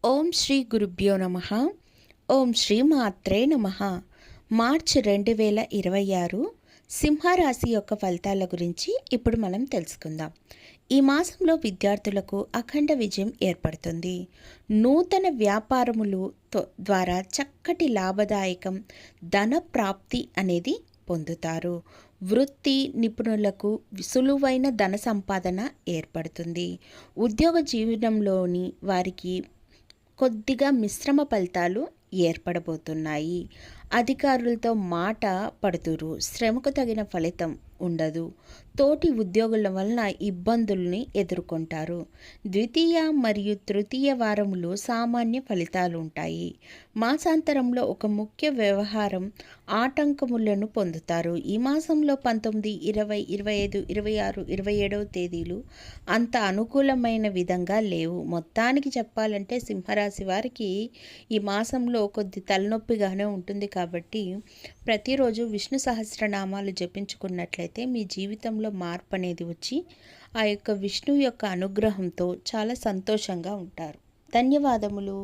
ఓం శ్రీ గురుభ్యో నమః. ఓం శ్రీ మాత్రే నమః. మార్చి 2026 సింహరాశి యొక్క ఫలితాల గురించి ఇప్పుడు మనం తెలుసుకుందాం. ఈ మాసంలో విద్యార్థులకు అఖండ విజయం ఏర్పడుతుంది. నూతన వ్యాపారములు ద్వారా చక్కటి లాభదాయకం ధన ప్రాప్తి అనేది పొందుతారు. వృత్తి నిపుణులకు సులువైన ధన సంపాదన ఏర్పడుతుంది. ఉద్యోగ జీవనంలోని వారికి కొద్దిగా మిశ్రమ ఫలితాలు ఏర్పడబోతున్నాయి. అధికారులతో మాట పడుతురు, శ్రమకు తగిన ఫలితం ఉండదు. తోటి ఉద్యోగుల వలన ఇబ్బందుల్ని ఎదుర్కొంటారు. ద్వితీయ మరియు తృతీయ వారములు సామాన్య ఫలితాలు ఉంటాయి. మాసాంతరంలో ఒక ముఖ్య వ్యవహారం ఆటంకములను పొందుతారు. ఈ మాసంలో 19, 20, 25, 26, 27వ తేదీలు అంత అనుకూలమైన విధంగా లేవు. మొత్తానికి చెప్పాలంటే సింహరాశి వారికి ఈ మాసంలో కొద్ది తలనొప్పిగానే ఉంటుంది. కాబట్టి ప్రతిరోజు విష్ణు సహస్రనామాలు జపించుకున్నట్లయితే మీ జీవితంలో మార్పు అనేది వచ్చి ఆ యొక్క విష్ణువు యొక్క అనుగ్రహంతో చాలా సంతోషంగా ఉంటారు. ధన్యవాదములు.